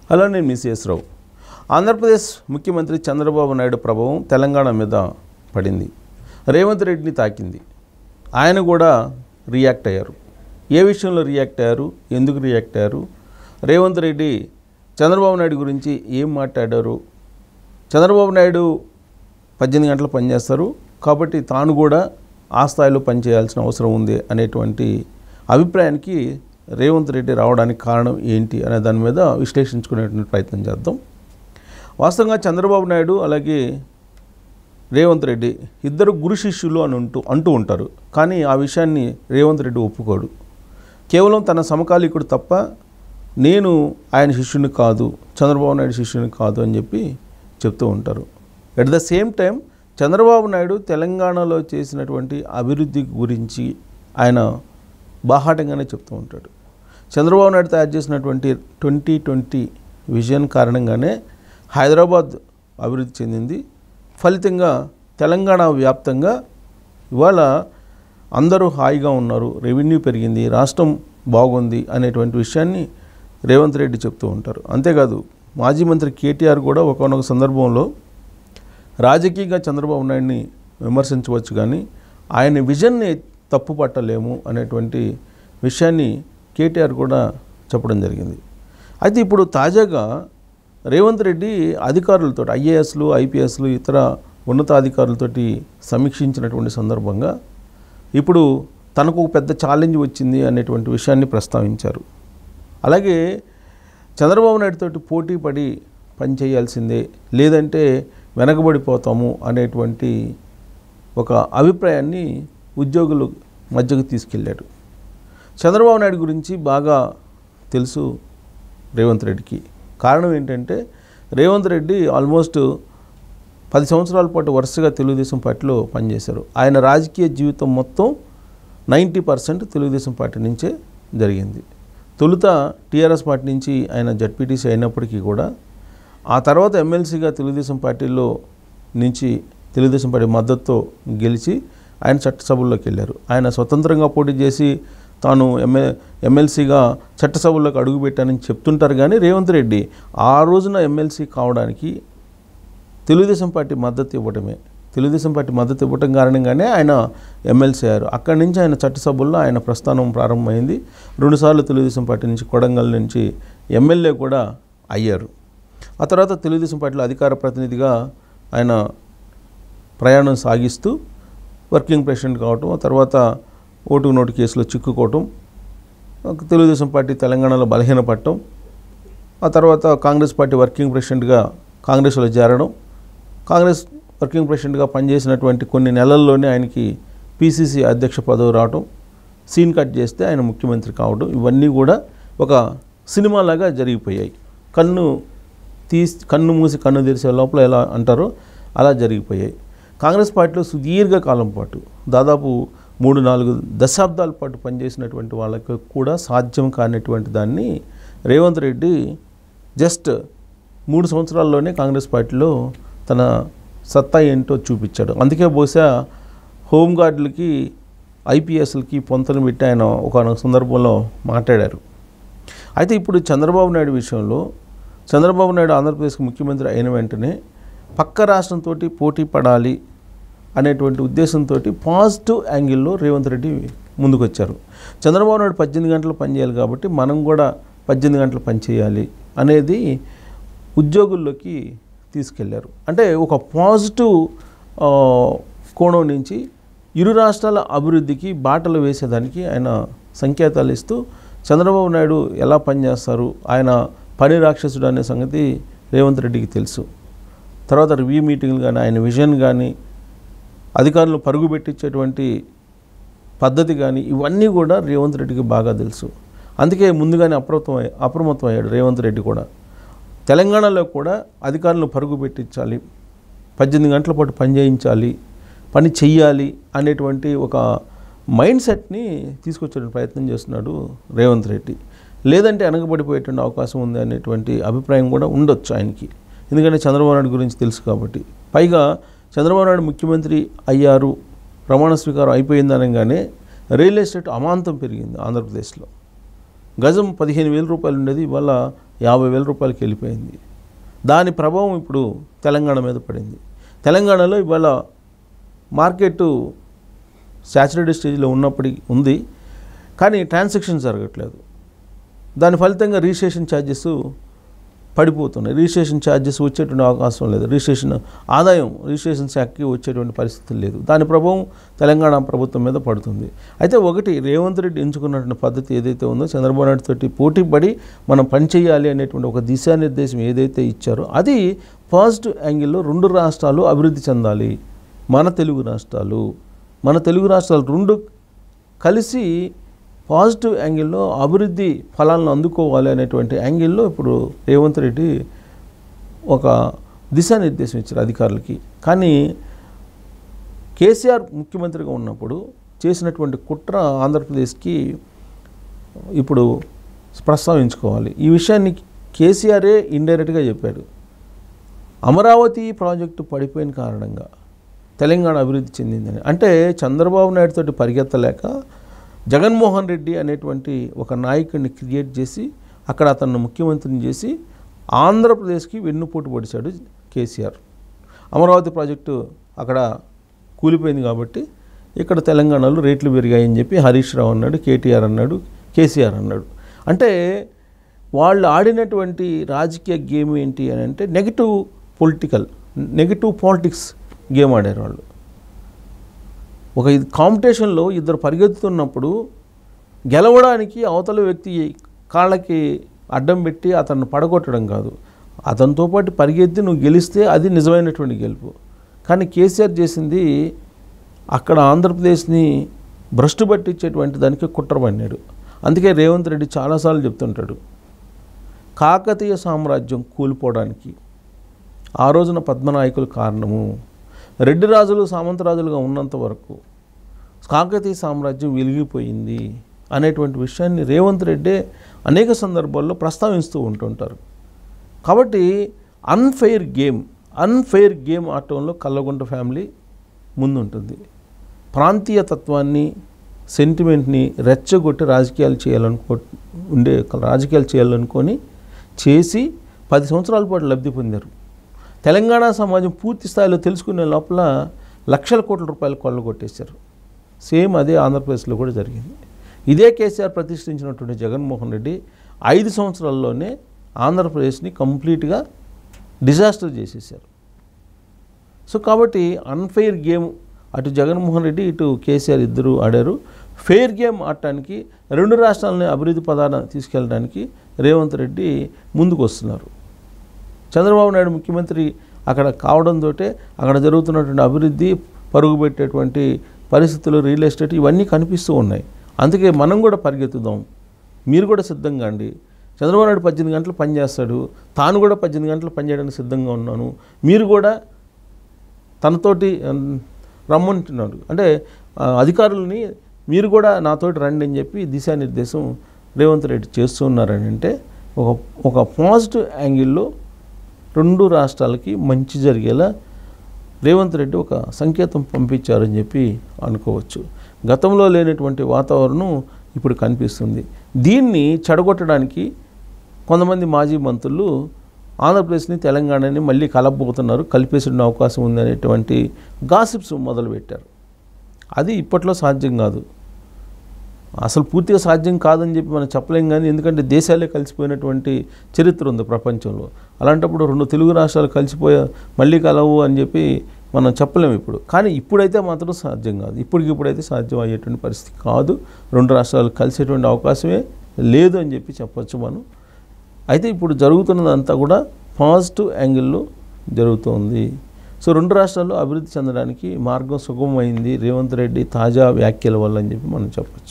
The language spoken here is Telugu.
హలో, నేను మీ సిఎస్ రావు. ఆంధ్రప్రదేశ్ ముఖ్యమంత్రి చంద్రబాబు నాయుడు ప్రభావం తెలంగాణ మీద పడింది. రేవంత్ రెడ్డిని తాకింది. ఆయన కూడా రియాక్ట్ అయ్యారు. ఏ విషయంలో రియాక్ట్ అయ్యారు, ఎందుకు రియాక్ట్ అయ్యారు, రేవంత్ రెడ్డి చంద్రబాబు నాయుడు గురించి ఏం మాట్లాడారు, చంద్రబాబు నాయుడు 18 గంటలు పనిచేస్తారు కాబట్టి తాను కూడా ఆ స్థాయిలో పనిచేయాల్సిన అవసరం ఉంది అనేటువంటి అభిప్రాయానికి రేవంత్ రెడ్డి రావడానికి కారణం ఏంటి అనే దాని మీద విశ్లేషించుకునేటువంటి ప్రయత్నం చేద్దాం. వాస్తవంగా చంద్రబాబు నాయుడు అలాగే రేవంత్ రెడ్డి ఇద్దరు గురు శిష్యులు అని అంటూ ఉంటారు. కానీ ఆ విషయాన్ని రేవంత్ రెడ్డి ఒప్పుకోడు. కేవలం తన సమకాలీకుడు తప్ప నేను ఆయన శిష్యుని కాదు, చంద్రబాబు నాయుడు శిష్యుని కాదు అని చెప్పి చెప్తూ ఉంటారు. At the same time Chandrababu Naidu తెలంగాణలో చేసినటువంటి అభివృద్ధి గురించి ఆయన బాహాటంగానే చెప్తూ ఉంటాడు. చంద్రబాబు నాయుడు తయారు చేసినటువంటి 2020 విజన్ కారణంగానే హైదరాబాద్ అభివృద్ధి చెందింది. ఫలితంగా తెలంగాణ వ్యాప్తంగా ఇవాళ అందరూ హాయిగా ఉన్నారు, రెవెన్యూ పెరిగింది, రాష్ట్రం బాగుంది అనేటువంటి విషయాన్ని రేవంత్ రెడ్డి చెప్తూ ఉంటారు. అంతేకాదు మాజీ మంత్రి కేటీఆర్ కూడా ఒకానొక సందర్భంలో రాజకీయంగా చంద్రబాబు నాయుడిని విమర్శించవచ్చు కానీ ఆయన విజన్ని తప్పు పట్టలేము అనేటువంటి విషయాన్ని కేటీఆర్ కూడా చెప్పడం జరిగింది. అయితే ఇప్పుడు తాజాగా రేవంత్ రెడ్డి అధికారులతో ఐఏఎస్లు, ఐపీఎస్లు, ఇతర ఉన్నతాధికారులతోటి సమీక్షించినటువంటి సందర్భంగా ఇప్పుడు తనకు పెద్ద ఛాలెంజ్ వచ్చింది అనేటువంటి విషయాన్ని ప్రస్తావించారు. అలాగే చంద్రబాబు నాయుడుతోటి పోటీ పడి పనిచేయాల్సిందే, లేదంటే వెనకబడిపోతాము అనేటువంటి ఒక అభిప్రాయాన్ని ఉద్యోగులు మధ్యకు తీసుకెళ్ళాడు. చంద్రబాబు నాయుడు గురించి బాగా తెలుసు రేవంత్ రెడ్డికి. కారణం ఏంటంటే రేవంత్ రెడ్డి ఆల్మోస్ట్ 10 సంవత్సరాల పాటు వరుసగా తెలుగుదేశం పార్టీలో పనిచేశారు. ఆయన రాజకీయ జీవితం మొత్తం 90% తెలుగుదేశం పార్టీ నుంచే జరిగింది. తొలుత టీఆర్ఎస్ పార్టీ నుంచి ఆయన జడ్పీటీసీ అయినప్పటికీ కూడా ఆ తర్వాత ఎమ్మెల్సీగా తెలుగుదేశం పార్టీలో నుంచి తెలుగుదేశం పార్టీ మద్దతుతో గెలిచి ఆయన చట్టసభల్లోకి వెళ్ళారు. ఆయన స్వతంత్రంగా పోటీ చేసి తాను ఎమ్మెల్సీగా చట్టసభల్లోకి అడుగుపెట్టానని చెప్తుంటారు. కానీ రేవంత్ రెడ్డి ఆ రోజున ఎమ్మెల్సీ కావడానికి తెలుగుదేశం పార్టీ మద్దతు ఇవ్వటం కారణంగానే ఆయన ఎమ్మెల్సీ అయ్యారు. అక్కడి నుంచి ఆయన చట్టసభల్లో ఆయన ప్రస్థానం ప్రారంభమైంది. 2 సార్లు తెలుగుదేశం పార్టీ నుంచి కొడంగల్ నుంచి ఎమ్మెల్యే కూడా అయ్యారు. ఆ తర్వాత తెలుగుదేశం పార్టీలో అధికార ప్రతినిధిగా ఆయన ప్రయాణం సాగిస్తూ వర్కింగ్ ప్రెసిడెంట్ కావటం, ఆ తర్వాత ఓటుకు నోటు కేసులో చిక్కుకోవటం, తెలుగుదేశం పార్టీ తెలంగాణలో బలహీనపడటం, ఆ తర్వాత కాంగ్రెస్ పార్టీ వర్కింగ్ ప్రెసిడెంట్గా కాంగ్రెస్లో చేరడం, కాంగ్రెస్ వర్కింగ్ ప్రెసిడెంట్గా పనిచేసినటువంటి కొన్ని నెలల్లోనే ఆయనకి పీసీసీ అధ్యక్ష పదవి రావటం, సీన్ కట్ చేస్తే ఆయన ముఖ్యమంత్రి కావడం, ఇవన్నీ కూడా ఒక సినిమాలాగా జరిగిపోయాయి. కన్ను మూసి కన్ను తెరిసే లోపల ఎలా అంటారో అలా జరిగిపోయాయి. కాంగ్రెస్ పార్టీలో సుదీర్ఘకాలం పాటు దాదాపు 3-4 దశాబ్దాల పాటు పనిచేసినటువంటి వాళ్ళకి కూడా సాధ్యం కానిటువంటి దాన్ని రేవంత్ రెడ్డి జస్ట్ 3 సంవత్సరాల్లోనే కాంగ్రెస్ పార్టీలో తన సత్తా ఏంటో చూపించాడు. అందుకే బహుశా హోంగార్డులకి, ఐపీఎస్లకి పొంతను పెట్టి ఆయన ఒక సందర్భంలో మాట్లాడారు. అయితే ఇప్పుడు చంద్రబాబు నాయుడు విషయంలో చంద్రబాబు నాయుడు ఆంధ్రప్రదేశ్కి ముఖ్యమంత్రి అయిన వెంటనే పక్క రాష్ట్రంతో పోటీ పడాలి అనేటువంటి ఉద్దేశంతో పాజిటివ్ యాంగిల్లో రేవంత్ రెడ్డి ముందుకొచ్చారు. చంద్రబాబు నాయుడు 18 గంటలు పనిచేయాలి కాబట్టి మనం కూడా 18 గంటలు పనిచేయాలి అనేది ఉద్యోగుల్లోకి తీసుకెళ్లారు. అంటే ఒక పాజిటివ్ కోణం నుంచి ఇరు రాష్ట్రాల అభివృద్ధికి బాటలు వేసేదానికి ఆయన సంకేతాలు ఇస్తూ చంద్రబాబు నాయుడు ఎలా పనిచేస్తారు, ఆయన పని రాక్షసుడు అనే సంగతి రేవంత్ రెడ్డికి తెలుసు. తర్వాత రివ్యూ మీటింగ్లు కానీ, ఆయన విజన్ కానీ, అధికారులను పరుగు పెట్టించేటువంటి పద్ధతి కానీ, ఇవన్నీ కూడా రేవంత్ రెడ్డికి బాగా తెలుసు. అందుకే ముందుగానే అప్రమత్తం అయ్యాడు రేవంత్ రెడ్డి కూడా. తెలంగాణలో కూడా అధికారులను పరుగు పెట్టించాలి, 18 గంటల పాటు పని చేయించాలి, పని చెయ్యాలి అనేటువంటి ఒక మైండ్ సెట్ని తీసుకొచ్చే ప్రయత్నం చేస్తున్నాడు రేవంత్ రెడ్డి. లేదంటే వెనకబడిపోయేటువంటి అవకాశం ఉంది అనేటువంటి అభిప్రాయం కూడా ఉండొచ్చు ఆయనకి. ఎందుకంటే చంద్రబాబు నాయుడు గురించి తెలుసు కాబట్టి. పైగా చంద్రబాబు నాయుడు ముఖ్యమంత్రి అయ్యారు, ప్రమాణ స్వీకారం అయిపోయిందనగానే రియల్ ఎస్టేట్ అమాంతం పెరిగింది ఆంధ్రప్రదేశ్లో. గజం 15,000 రూపాయలు ఉండేది, ఇవాళ 50,000 రూపాయలకి వెళ్ళిపోయింది. దాని ప్రభావం ఇప్పుడు తెలంగాణ మీద పడింది. తెలంగాణలో ఇవాళ మార్కెట్ సాచురేటెడ్ స్టేజ్లో ఉన్నప్పటికీ ఉంది, కానీ ట్రాన్సాక్షన్ జరగట్లేదు. దాని ఫలితంగా రిజిస్ట్రేషన్ ఛార్జెస్ పడిపోతున్నాయి. రిజిస్ట్రేషన్ ఛార్జెస్ వచ్చేటువంటి అవకాశం లేదు. ఆదాయం రిజిస్ట్రేషన్ శాఖకి వచ్చేటువంటి పరిస్థితి లేదు. దాని ప్రభావం తెలంగాణ ప్రభుత్వం మీద పడుతుంది. అయితే ఒకటి, రేవంత్ రెడ్డి ఎంచుకున్నటువంటి పద్ధతి ఏదైతే ఉందో, చంద్రబాబు నాయుడు తోటి పోటీ పడి మనం పనిచేయాలి అనేటువంటి ఒక దిశానిర్దేశం ఏదైతే ఇచ్చారో అది పాజిటివ్ యాంగిల్లో 2 రాష్ట్రాలు అభివృద్ధి చెందాలి. మన తెలుగు రాష్ట్రాలు 2 కలిసి పాజిటివ్ యాంగిల్లో అభివృద్ధి ఫలాలను అందుకోవాలి అనేటువంటి యాంగిల్లో ఇప్పుడు రేవంత్ రెడ్డి ఒక దిశానిర్దేశం ఇచ్చారు అధికారులకి. కానీ కేసీఆర్ ముఖ్యమంత్రిగా ఉన్నప్పుడు చేసినటువంటి కుట్ర ఆంధ్రప్రదేశ్కి ఇప్పుడు ప్రస్తావించుకోవాలి. ఈ విషయాన్ని కేసీఆరే ఇండైరెక్ట్గా చెప్పాడు. అమరావతి ప్రాజెక్టు పడిపోయిన కారణంగా తెలంగాణ అభివృద్ధి చెందిందని. అంటే చంద్రబాబు నాయుడు తోటి పరిగెత్తలేక జగన్మోహన్ రెడ్డి అనేటువంటి ఒక నాయకుడిని క్రియేట్ చేసి అక్కడ అతన్ని ముఖ్యమంత్రిని చేసి ఆంధ్రప్రదేశ్కి వెన్నుపోటు పొడిచాడు కేసీఆర్. అమరావతి ప్రాజెక్టు అక్కడ కూలిపోయింది కాబట్టి ఇక్కడ తెలంగాణలో రేట్లు పెరిగాయని చెప్పి హరీష్ రావు అన్నాడు, కేటీఆర్ అన్నాడు, కేసీఆర్ అన్నాడు. అంటే వాళ్ళు ఆడినటువంటి రాజకీయ గేమ్ ఏంటి అని అంటే నెగిటివ్ పాలిటిక్స్ గేమ్ ఆడారు వాళ్ళు. ఒక కాంపిటీషన్లో ఇద్దరు పరిగెత్తుతున్నప్పుడు గెలవడానికి అవతల వ్యక్తి కాళ్ళకి అడ్డం పెట్టి అతన్ని పడగొట్టడం కాదు, అతనితో పాటు పరిగెత్తి నువ్వు గెలిస్తే అది నిజమైనటువంటి గెలుపు. కానీ కేసీఆర్ చేసింది అక్కడ ఆంధ్రప్రదేశ్ని భ్రష్టు పట్టించేటువంటి దానికి కుట్ర పన్నాడు. అందుకే రేవంత్ రెడ్డి చాలాసార్లు చెప్తుంటాడు, కాకతీయ సామ్రాజ్యం కూలిపోవడానికి ఆ రోజున పద్మనాయకులు కారణము. రెడ్డి రాజులు సామంతరాజులుగా ఉన్నంత వరకు కాకతీయ సామ్రాజ్యం వెలిగిపోయింది అనేటువంటి విషయాన్ని రేవంత్ రెడ్డి అనేక సందర్భాల్లో ప్రస్తావిస్తూ ఉంటుంటారు. కాబట్టి అన్ఫెయిర్ గేమ్ ఆటంలో కల్లగుంట ఫ్యామిలీ ముందుంటుంది. ప్రాంతీయ తత్వాన్ని, సెంటిమెంట్ని రెచ్చగొట్టి రాజకీయాలు చేయాలనుకొని చేసి 10 సంవత్సరాల పాటు లబ్ధి పొందారు. తెలంగాణ సమాజం పూర్తి స్థాయిలో తెలుసుకునే లోపల లక్షల కోట్ల రూపాయలు కొల్లగొట్టేశారు. సేమ్ అదే ఆంధ్రప్రదేశ్లో కూడా జరిగింది. ఇదే కేసీఆర్ ప్రతిష్ఠించినటువంటి జగన్మోహన్ రెడ్డి 5 సంవత్సరాల్లోనే ఆంధ్రప్రదేశ్ని కంప్లీట్గా డిజాస్టర్ చేసేసారు. సో కాబట్టి అన్ఫెయిర్ గేమ్ అటు జగన్మోహన్ రెడ్డి ఇటు కేసీఆర్ ఇద్దరు ఆడారు. ఫెయిర్ గేమ్ ఆడటానికి 2 రాష్ట్రాలని అభివృద్ధి పదాన తీసుకెళ్ళడానికి రేవంత్ రెడ్డి ముందుకు వస్తున్నారు. చంద్రబాబు నాయుడు ముఖ్యమంత్రి అక్కడ కావడంతో అక్కడ జరుగుతున్నటువంటి అభివృద్ధి, పరుగు పెట్టేటువంటి పరిస్థితులు, రియల్ ఎస్టేట్ ఇవన్నీ కనిపిస్తూ ఉన్నాయి. అందుకే మనం కూడా పరిగెత్తుదాం, మీరు కూడా సిద్ధంగా అండి. చంద్రబాబు నాయుడు 18 గంటలు పనిచేస్తాడు, తాను కూడా 18 గంటలు పనిచేయడానికి సిద్ధంగా ఉన్నాను, మీరు కూడా తనతోటి రమ్మంటున్నాడు. అంటే అధికారులని మీరు కూడా నాతోటి రండి అని చెప్పి దిశానిర్దేశం రేవంత్ రెడ్డి చేస్తూ ఉన్నారని అంటే ఒక పాజిటివ్ యాంగిల్లో 2 రాష్ట్రాలకి మంచి జరిగేలా రేవంత్ రెడ్డి ఒక సంకేతం పంపించారని చెప్పి అనుకోవచ్చు. గతంలో లేనటువంటి వాతావరణం ఇప్పుడు కనిపిస్తుంది. దీన్ని చెడగొట్టడానికి కొంతమంది మాజీ మంత్రులు ఆంధ్రప్రదేశ్ని తెలంగాణని మళ్ళీ కలపబోతున్నారు, కలిపేసే అవకాశం ఉందనేటువంటి గాసిప్స్ మొదలుపెట్టారు. అది ఇప్పట్లో సాధ్యం కాదు, అసలు పూర్తిగా సాధ్యం కాదని చెప్పి మనం చెప్పలేం. కానీ ఎందుకంటే దేశాలే కలిసిపోయినటువంటి చరిత్ర ఉంది ప్రపంచంలో. అలాంటప్పుడు 2 తెలుగు రాష్ట్రాలు మళ్ళీ కలవు అని చెప్పి మనం చెప్పలేము ఇప్పుడు. కానీ ఇప్పుడైతే మాత్రం సాధ్యం కాదు, ఇప్పటికిప్పుడైతే సాధ్యం అయ్యేటువంటి పరిస్థితి కాదు. 2 రాష్ట్రాలు కలిసేటువంటి అవకాశమే లేదు అని చెప్పి చెప్పచ్చు మనం. అయితే ఇప్పుడు జరుగుతున్నదంతా కూడా పాజిటివ్ యాంగిల్లో జరుగుతోంది. సో 2 రాష్ట్రాల్లో అభివృద్ధి చెందడానికి మార్గం సుగమమైంది రేవంత్ రెడ్డి తాజా వ్యాఖ్యల వల్ల అని చెప్పి మనం చెప్పచ్చు.